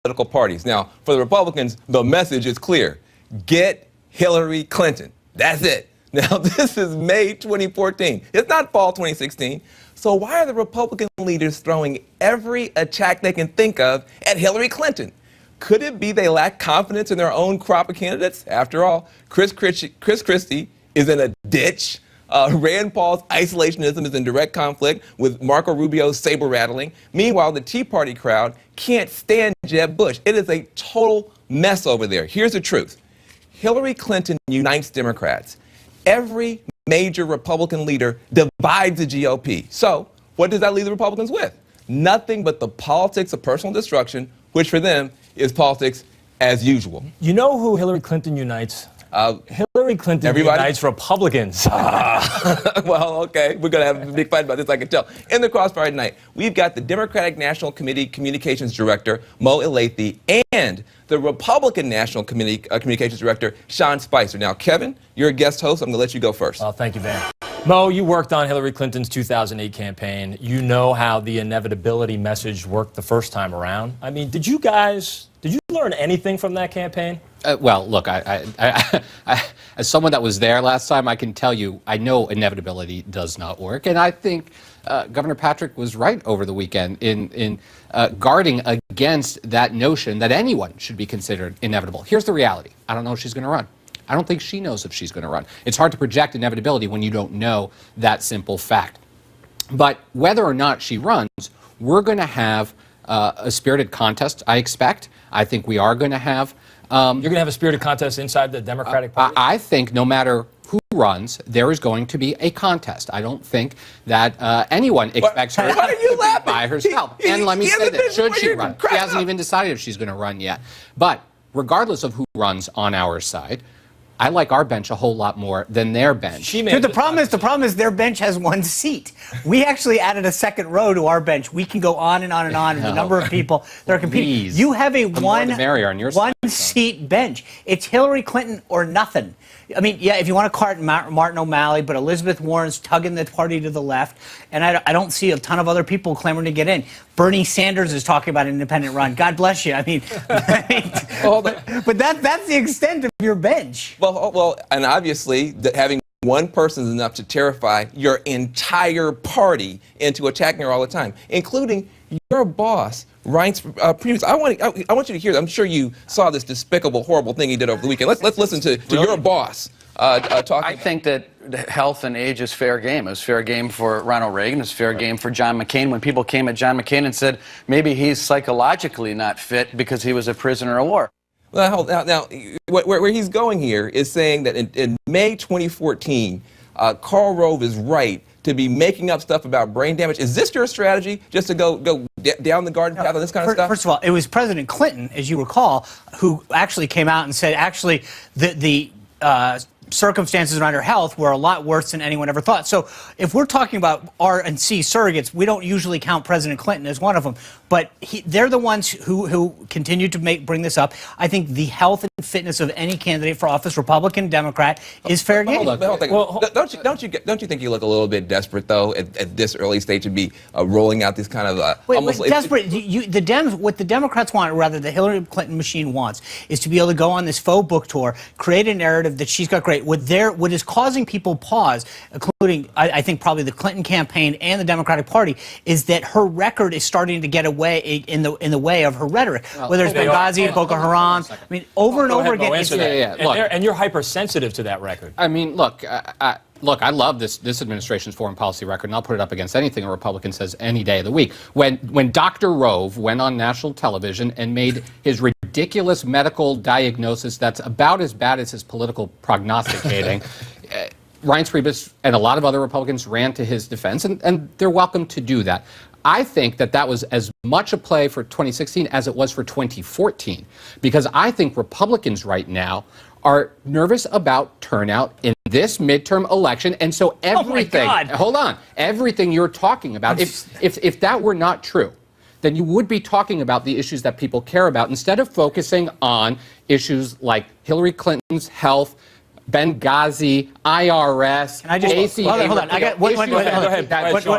political parties. Now, for the Republicans, the message is clear. Get Hillary Clinton. That's it. Now, this is May 2014. It's not fall 2016. So why are the Republican leaders throwing every attack they can think of at Hillary Clinton? Could it be they lack confidence in their own crop of candidates? After all, Chris Christie is in a ditch. Rand Paul's isolationism is in direct conflict with Marco Rubio's saber rattling. Meanwhile, the Tea Party crowd can't stand Jeb Bush. It is a total mess over there. Here's the truth. Hillary Clinton unites Democrats. Every major Republican leader divides the GOP. So what does that leave the Republicans with? Nothing but the politics of personal destruction, which for them is politics as usual. You know who Hillary Clinton unites? Hillary Clinton unites Republicans. Well, okay, we're going to have a big fight about this, I can tell. In the Crossfire tonight, we've got the Democratic National Committee Communications Director, Mo Elathi, and the Republican National Committee Communications Director, Sean Spicer. Now, Kevin, you're a guest host. I'm going to let you go first. Well, thank you, Van. Mo, you worked on Hillary Clinton's 2008 campaign. You know how the inevitability message worked the first time around. I mean, did you learn anything from that campaign? Well, look, I, as someone that was there last time, I can tell you, I know inevitability does not work. And I think Governor Patrick was right over the weekend in guarding against that notion that anyone should be considered inevitable. Here's the reality. I don't know if she's going to run. I don't think she knows if she's going to run. It's hard to project inevitability when you don't know that simple fact. But whether or not she runs, we're going to have a spirited contest, I expect. I think we are going to have... You're going to have a spirited contest inside the Democratic Party? I think no matter who runs, there is going to be a contest. I don't think that anyone expects her to by herself. And let me say this, should she run? She hasn't even decided if she's going to run yet. But regardless of who runs on our side, I like our bench a whole lot more than their bench. Dude, the problem is their bench has one seat. We actually added a second row to our bench. We can go on and on and on with the number of people that are competing. You have a one seat bench. It's Hillary Clinton or nothing. I mean, yeah, if you want to cart Martin O'Malley, but Elizabeth Warren's tugging the party to the left, and I don't see a ton of other people clamoring to get in. Bernie Sanders is talking about an independent run. God bless you. I mean, but that's the extent of your bench. Well, and obviously, having one person is enough to terrify your entire party into attacking her all the time, including your boss, Reince Priebus. I want you to hear. I'm sure you saw this despicable, horrible thing he did over the weekend. Let's listen to your boss talking. I think that health and age is fair game. It was fair game for Ronald Reagan. It's fair game for John McCain. When people came at John McCain and said maybe he's psychologically not fit because he was a prisoner of war. Well, now where he's going here is saying that in May 2014, Karl Rove is right to be making up stuff about brain damage. Is this your strategy, just to go down the garden path on this kind of stuff? First of all, it was President Clinton, as you recall, who actually came out and said, actually, the circumstances around her health were a lot worse than anyone ever thought. So if we're talking about RNC surrogates, we don't usually count President Clinton as one of them. But they're the ones who continue to bring this up. I think the health and fitness of any candidate for office, Republican, Democrat, is fair game. Hold on. Well, don't you think you look a little bit desperate, though, at this early stage to be rolling out these kind of almost desperate? What the Democrats want, or rather the Hillary Clinton machine wants, is to be able to go on this faux book tour, create a narrative that she's got great. What is causing people pause, including I think probably the Clinton campaign and the Democratic Party, is that her record is starting to get away in the way of her rhetoric. Whether it's Benghazi, Boko Haram, I mean, over and over again. And you're hypersensitive to that record. I mean, look, I love this administration's foreign policy record, and I'll put it up against anything a Republican says any day of the week. When Dr. Rove went on national television and made his ridiculous medical diagnosis that's about as bad as his political prognosticating, Reince Priebus and a lot of other Republicans ran to his defense, and they're welcome to do that. I think that was as much a play for 2016 as it was for 2014, because I think Republicans right now are nervous about turnout in this midterm election, and so everything, hold on, everything you're talking about, if that were not true, then you would be talking about the issues that people care about instead of focusing on issues like Hillary Clinton's health, Benghazi, IRS, Can I just ACA. hold on. I got Go ahead.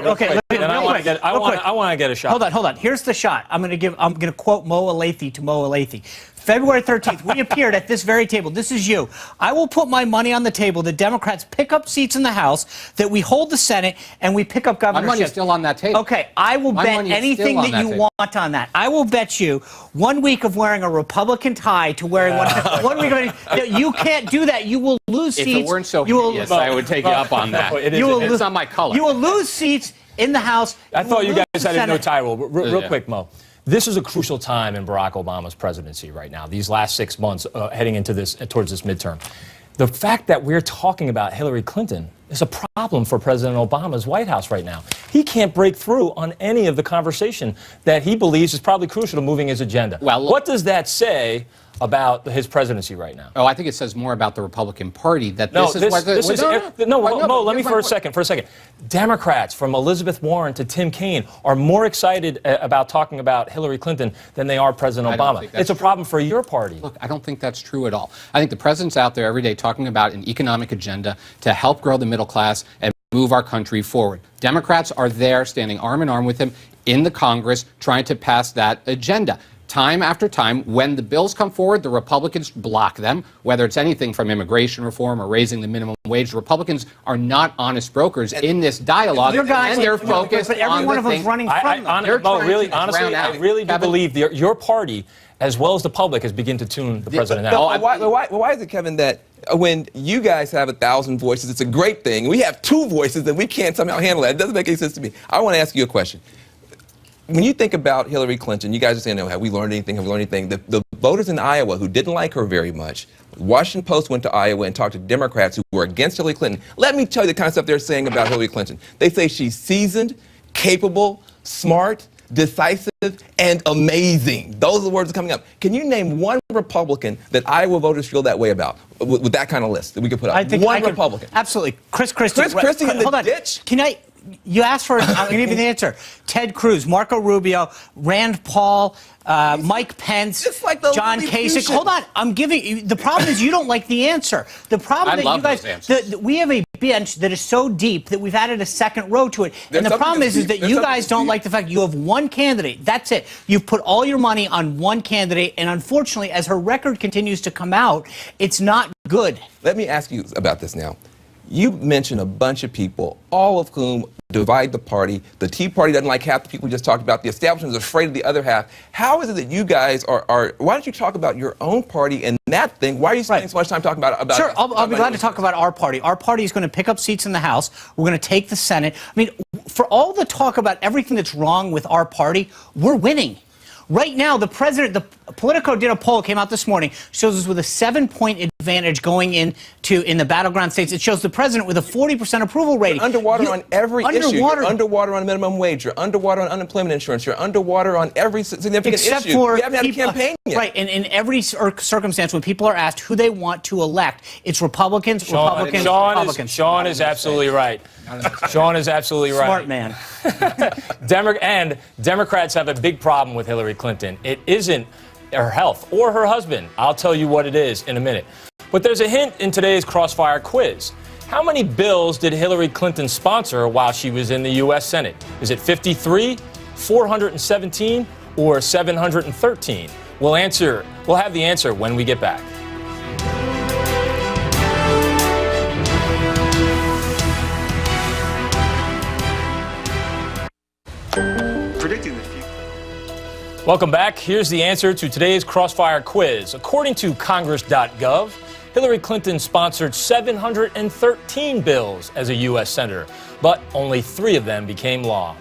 Okay, I want to get a shot. Hold on. Here's the shot. I'm going to quote Mo Elathi to Mo Elathi. February 13th, we appeared at this very table. This is you. I will put my money on the table. The Democrats pick up seats in the House, that we hold the Senate, and we pick up governorships. My money is still on that table. Okay, I will bet anything that you want on that. I will bet you 1 week of wearing a Republican tie to wearing one week of you can't do that. You will lose seats. If it weren't so hideous, I would take you up on that. It's not my color. You will lose seats in the House. I thought you guys had a no tie rule. Real quick, Mo. This is a crucial time in Barack Obama's presidency right now, these last 6 months heading into towards this midterm. The fact that we're talking about Hillary Clinton is a problem for President Obama's White House right now. He can't break through on any of the conversation that he believes is probably crucial to moving his agenda. Well, what does that say about his presidency right now? Oh, I think it says more about the Republican Party that Mo, let me for a second. Democrats, from Elizabeth Warren to Tim Kaine, are more excited about talking about Hillary Clinton than they are President Obama. It's a problem for your party. Look, I don't think that's true at all. I think the president's out there every day talking about an economic agenda to help grow the middle class and move our country forward. Democrats are there standing arm in arm with him in the Congress trying to pass that agenda. Time after time, when the bills come forward, the Republicans block them, whether it's anything from immigration reform or raising the minimum wage. The Republicans are not honest brokers in this dialogue, and they're focused but every on one the of them's things. running from them. Honestly, I really do believe your party, as well as the public, has begun to tune the president out. Why is it, Kevin, that when you guys have 1,000 voices, it's a great thing. We have 2 voices and we can't somehow handle that. It doesn't make any sense to me. I want to ask you a question. When you think about Hillary Clinton, you guys are saying, have we learned anything? Have we learned anything? The voters in Iowa who didn't like her very much, Washington Post went to Iowa and talked to Democrats who were against Hillary Clinton. Let me tell you the kind of stuff they're saying about Hillary Clinton. They say she's seasoned, capable, smart, decisive, and amazing. Those are the words that are coming up. Can you name one Republican that Iowa voters feel that way about, with that kind of list that we could put up? One Republican. Absolutely. Chris Christie. Chris Christie in the ditch? Can I... You asked for it. I'm going to give you the answer. Ted Cruz, Marco Rubio, Rand Paul, Mike Pence, John Kasich. Hold on. I'm giving you. The problem is you don't like the answer. The problem that you guys. We have a bench that is so deep that we've added a second row to it. And the problem is that you guys don't like the fact you have one candidate. That's it. You've put all your money on one candidate. And unfortunately, as her record continues to come out, it's not good. Let me ask you about this now. You mentioned a bunch of people, all of whom divide the party. The Tea Party doesn't like half the people we just talked about. The establishment is afraid of the other half. How is it that you guys are why don't you talk about your own party and that thing? Why are you spending so much time talking about Sure, I'll be glad to talk about our party. Our party is going to pick up seats in the House. We're going to take the Senate. I mean, for all the talk about everything that's wrong with our party, we're winning. Right now, the Politico did a poll, came out this morning, shows us with a 7-point advantage going in the battleground states. It shows the president with a 40% approval rating. You're underwater on every issue. You're underwater on minimum wage. You're underwater on unemployment insurance. You're underwater on every significant Except issue. For we haven't had a campaign yet. Right, and in every circumstance, when people are asked who they want to elect, it's Republicans, Republicans. Sean is absolutely right. Sean is absolutely right. Smart man. And Democrats have a big problem with Hillary Clinton. It isn't her health or her husband. I'll tell you what it is in a minute. But there's a hint in today's Crossfire quiz. How many bills did Hillary Clinton sponsor while she was in the U.S. Senate? Is it 53, 417, or 713? We'll have the answer when we get back. Predicting the future. Welcome back. Here's the answer to today's Crossfire quiz. According to Congress.gov, Hillary Clinton sponsored 713 bills as a U.S. Senator, but only 3 of them became law.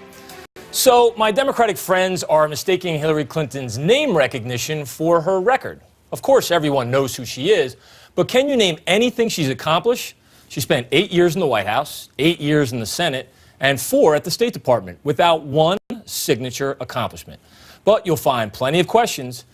So my Democratic friends are mistaking Hillary Clinton's name recognition for her record. Of course, everyone knows who she is, but can you name anything she's accomplished? She spent 8 years in the White House, 8 years in the Senate, and 4 at the State Department without one signature accomplishment. But you'll find plenty of questions.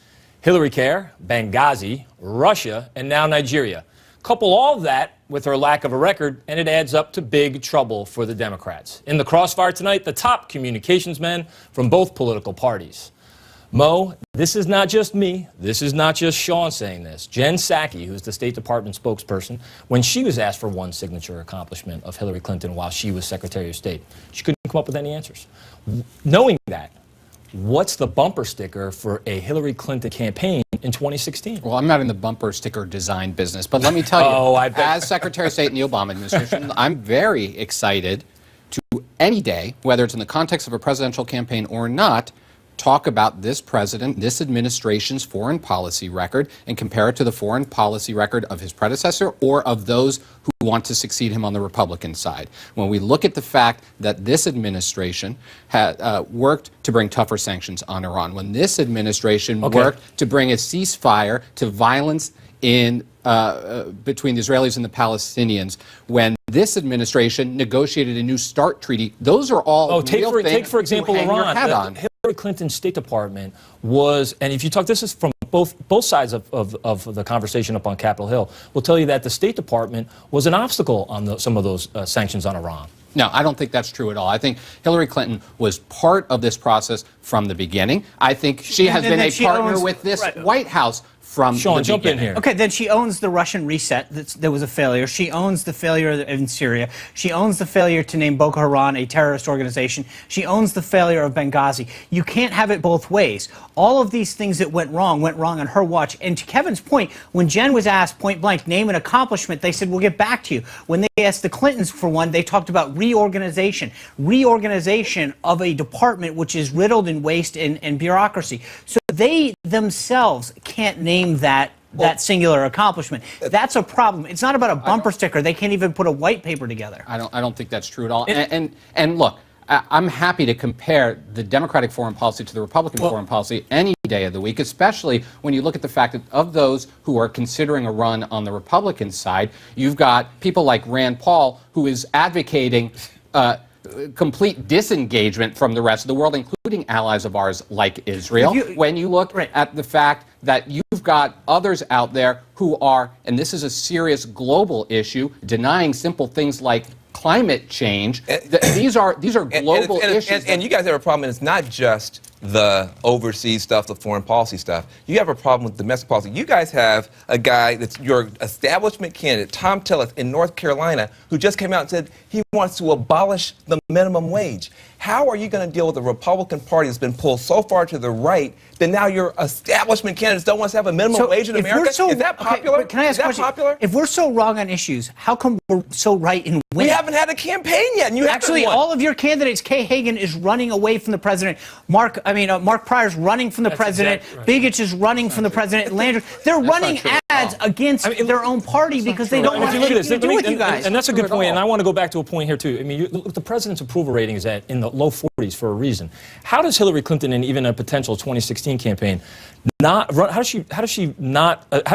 Hillary Care, Benghazi, Russia, and now Nigeria. Couple all of that with her lack of a record, and it adds up to big trouble for the Democrats. In the Crossfire tonight, the top communications men from both political parties. Mo, this is not just me. This is not just Sean saying this. Jen Psaki, who's the State Department spokesperson, when she was asked for one signature accomplishment of Hillary Clinton while she was Secretary of State, she couldn't come up with any answers. Knowing that, what's the bumper sticker for a Hillary Clinton campaign in 2016? Well, I'm not in the bumper sticker design business, but let me tell you, as Secretary of State in the Obama administration, I'm very excited to any day, whether it's in the context of a presidential campaign or not, talk about this president, this administration's foreign policy record, and compare it to the foreign policy record of his predecessor or of those who want to succeed him on the Republican side. When we look at the fact that this administration had worked to bring tougher sanctions on Iran, when this administration worked to bring a ceasefire to violence in between the Israelis and the Palestinians, when this administration negotiated a new START treaty, those are all real things. Take for example to hang Iran. your hat on. Hillary Clinton's State Department was, and if you talk, this is from both sides of the conversation up on Capitol Hill, will tell you that the State Department was an obstacle on some of those sanctions on Iran. No, I don't think that's true at all. I think Hillary Clinton was part of this process from the beginning. I think she has been a partner with this White House from Sean, the jump beginning. in here. Okay, then she owns the Russian reset that was a failure. She owns the failure in Syria. She owns the failure to name Boko Haram a terrorist organization. She owns the failure of Benghazi. You can't have it both ways. All of these things that went wrong on her watch. And to Kevin's point, when Jen was asked point blank, name an accomplishment, they said, we'll get back to you. When they asked the Clintons for one, they talked about reorganization of a department which is riddled in waste and bureaucracy. So they themselves can't name that singular accomplishment. That's a problem. It's not about a bumper sticker. They can't even put a white paper together. I don't think that's true at all. And look, I'm happy to compare the Democratic foreign policy to the Republican foreign policy any day of the week, especially when you look at the fact that of those who are considering a run on the Republican side, you've got people like Rand Paul, who is advocating complete disengagement from the rest of the world, including allies of ours like Israel. When you look at the fact that you've got others out there who are, and this is a serious global issue, denying simple things like climate change. These are global issues. And you guys have a problem, and it's not just the overseas stuff, the foreign policy stuff. You have a problem with domestic policy. You guys have a guy that's your establishment candidate, Tom Tillis, in North Carolina, who just came out and said he wants to abolish the minimum wage. How are you going to deal with a Republican Party that's been pulled so far to the right that now your establishment candidates don't want to have a minimum wage in America? Is that popular? Can I ask a question? Popular? If we're so wrong on issues, how come we're so right in winning? We haven't had a campaign yet, and you actually haven't won. All of your candidates. Kay Hagan is running away from the president. Mark Pryor's running from the president. Exactly right. Bigich is running from the president. Landry, they're running ads against their own party because they don't want anything to do with you guys. And that's a good point. And I want to go back to a point here too. I mean, the president's approval rating is in the low 40s for a reason. How does Hillary Clinton, in even a potential 2016 campaign, not run? How does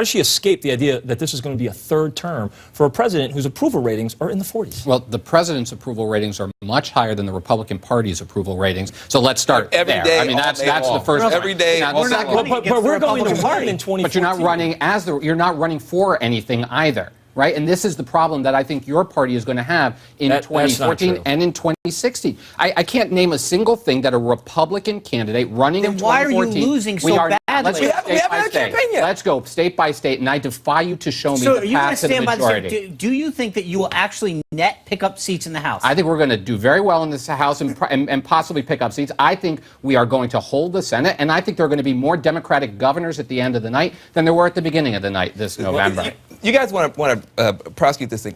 she escape the idea that this is going to be a third term for a president whose approval ratings are in the 40s? Well, the president's approval ratings are much higher than the Republican Party's approval ratings. So let's start every there. day. I mean, that's the first. Every day. Now, We're not running against but we're the going to Republican win Party in 2014. But you're not running for anything either. Right? And this is the problem that I think your party is going to have in 2014 and in 2016. I can't name a single thing that a Republican candidate running in 2014... Then why are you losing so badly? We haven't had a campaign yet. Let's go state by state, and I defy you to show me the path to the majority. Do you think that you will actually net pick up seats in the House? I think we're going to do very well in this House and possibly pick up seats. I think we are going to hold the Senate, and I think there are going to be more Democratic governors at the end of the night than there were at the beginning of the night this November. You guys want to prosecute this thing.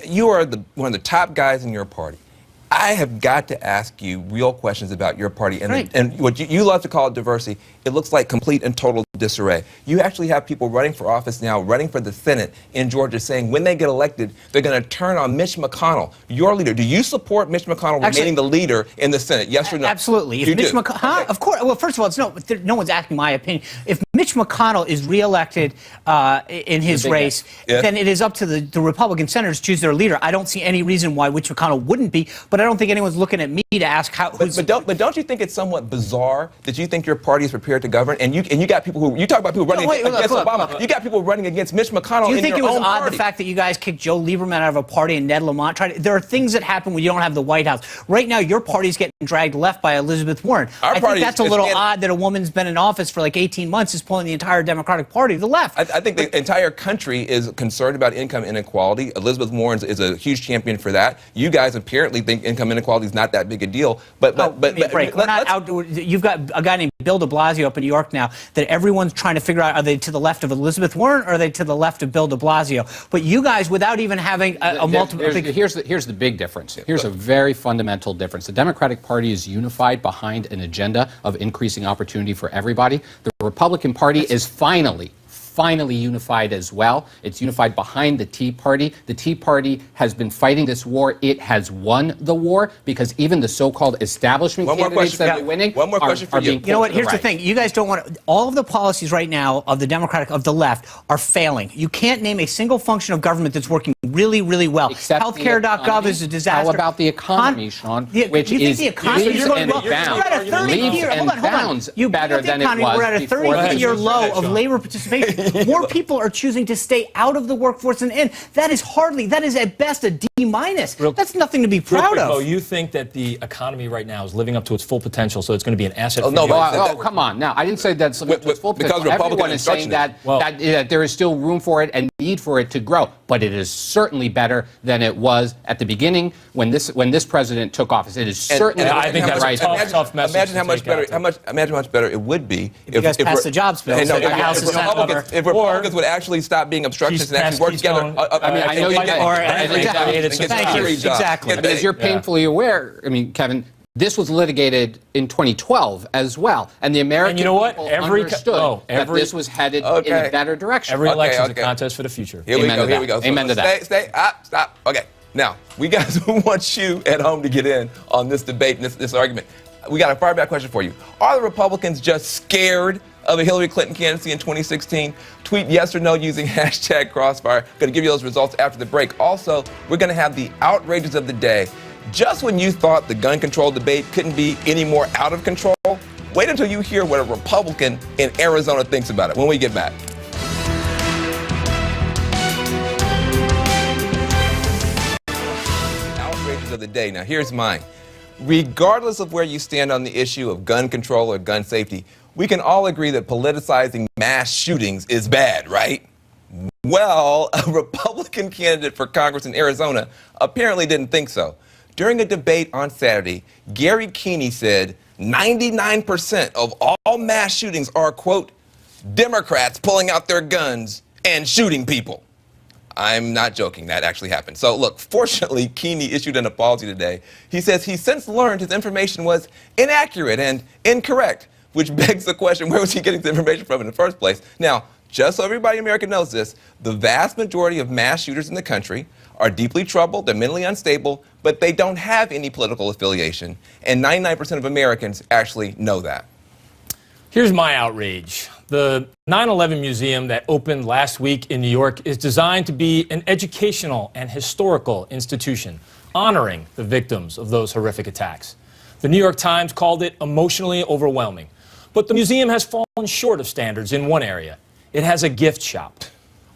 You are one of the top guys in your party. I have got to ask you real questions about your party and what you love to call diversity. It looks like complete and total disarray. You actually have people running for office now, running for the Senate in Georgia, saying when they get elected, they're going to turn on Mitch McConnell, your leader. Do you support Mitch McConnell remaining the leader in the Senate? Yes or no? Absolutely. If Mitch McConnell, of course. Well, first of all, no one's asking my opinion. If Mitch McConnell is reelected in his race, then it is up to the Republican senators to choose their leader. I don't see any reason why Mitch McConnell wouldn't be, but I don't think anyone's looking at me to ask how. But don't you think it's somewhat bizarre that you think your party is prepared to govern, and you got people who, you talk about people running against Obama, you got people running against Mitch McConnell in your own party. Do you think it was odd the fact that you guys kicked Joe Lieberman out of a party and Ned Lamont there are things that happen when you don't have the White House. Right now, your party's getting dragged left by Elizabeth Warren. I think that's a little odd that a woman's been in office for like 18 months is pulling the entire Democratic Party to the left. I think the entire country is concerned about income inequality. Elizabeth Warren is a huge champion for that. You guys apparently think income inequality is not that big a deal. You've got a guy named Bill de Blasio up in New York now that everyone's trying to figure out, are they to the left of Elizabeth Warren or are they to the left of Bill de Blasio? But you guys, without even having a multiple... Here's the big difference. Here's a very fundamental difference. The Democratic Party is unified behind an agenda of increasing opportunity for everybody. The Republican Party is finally unified as well. It's unified behind the Tea Party. The Tea Party has been fighting this war. It has won the war because even the so-called establishment candidates that are winning are being. You know what? Here's the thing. You guys don't want all of the policies right now of the Democratic, of the left, are failing. You can't name a single function of government that's working really, really well. Healthcare.gov is a disaster. How about the economy, Sean? Which is leaps and bounds better than it was. We're at a 30-year low of labor participation. More people are choosing to stay out of the workforce than in. That is at best a D-. That's nothing to be proud of. You think that the economy right now is living up to its full potential, so it's going to be an asset for you? Come on. Now, I didn't say that's living up to its full potential. Everyone is saying that there is still room for it and need for it to grow. But it is certainly better than it was at the beginning when this president took office. It is certainly. I think that's right. Tough message. Imagine how much better. Imagine how much better it would be if you guys passed the jobs bill. If Republicans would actually stop being obstructionists and actually work together. I know you did. Thank you. Exactly. As you're painfully aware, Kevin, this was litigated in 2012 as well, and the American people understood that this was headed in a better direction. Every election is a contest for the future. Here we go. Amen to that. Stop. Okay. Now, we guys want you at home to get in on this debate and this argument. We got a fire back question for you. Are the Republicans just scared of a Hillary Clinton candidacy in 2016? Tweet yes or no using hashtag Crossfire. Going to give you those results after the break. Also, we're going to have the outrages of the day. Just when you thought the gun control debate couldn't be any more out of control, wait until you hear what a Republican in Arizona thinks about it when we get back. Outrages of the day. Now, here's mine. Regardless of where you stand on the issue of gun control or gun safety, we can all agree that politicizing mass shootings is bad, right? Well, a Republican candidate for Congress in Arizona apparently didn't think so. During a debate on Saturday, Gary Keeney said 99% of all mass shootings are, quote, Democrats pulling out their guns and shooting people. I'm not joking. That actually happened. So, look, fortunately, Keeney issued an apology today. He says he's since learned his information was inaccurate and incorrect, which begs the question, where was he getting the information from in the first place? Now, just so everybody in America knows this, the vast majority of mass shooters in the country are deeply troubled, they're mentally unstable, but they don't have any political affiliation. And 99% of Americans actually know that. Here's my outrage. The 9/11 museum that opened last week in New York is designed to be an educational and historical institution, honoring the victims of those horrific attacks. The New York Times called it emotionally overwhelming. But the museum has fallen short of standards in one area. It has a gift shop,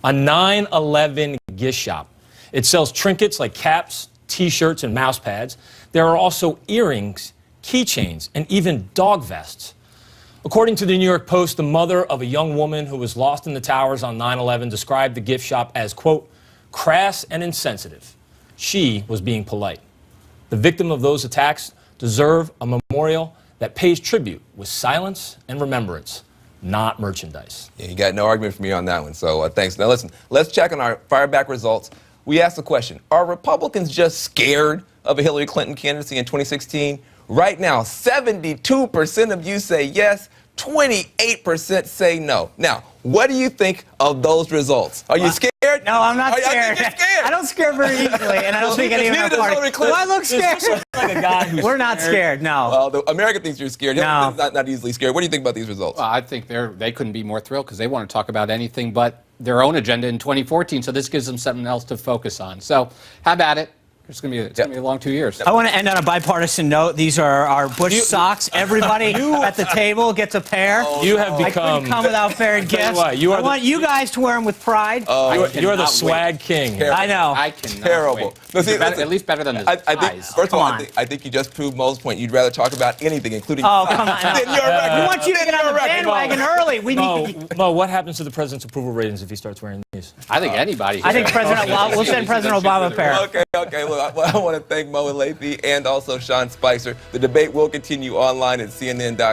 a 9/11 gift shop. It sells trinkets like caps, T-shirts, and mouse pads. There are also earrings, keychains, and even dog vests. According to the New York Post, the mother of a young woman who was lost in the towers on 9/11 described the gift shop as, quote, crass and insensitive. She was being polite. The victim of those attacks deserve a memorial that pays tribute with silence and remembrance, not merchandise. Yeah, you got no argument from me on that one, so thanks. Now listen, let's check on our fireback results. We asked the question, are Republicans just scared of a Hillary Clinton candidacy in 2016? Right now, 72% of you say yes, 28% say no. Now, what do you think of those results? Are you scared? scared? No, I'm not I scared. think you're scared. I don't scare very easily, and I don't think any of Neither our does party. Hillary Do Clinton. I look scared? Like a guy who's We're not scared. No. Well, America thinks you're scared. No. Hillary Clinton's not easily scared. What do you think about these results? Well, I think they couldn't be more thrilled because they want to talk about anything but their own agenda in 2014. So this gives them something else to focus on. So have at it. It's going to be a long 2 years. I want to end on a bipartisan note. These are our Bush socks. Everybody at the table gets a pair. You have I become. couldn't come without fairing gifts. what, you are I want you guys to wear them with pride. You are the cannot swag king. I know. I cannot Terrible. wait. No, see, Better- listen, at least better than the I think, ties. first of all, Come on. I think you just proved Mo's point. You'd rather talk about anything, including Oh, come on. than your record. We want you to get on the bandwagon early. We need. Mo, what happens to the president's approval ratings if he starts wearing these? I think anybody. I think President. We'll send President Obama a pair. Okay. Look, I want to thank Mo and Lathy and also Sean Spicer. The debate will continue online at CNN.com.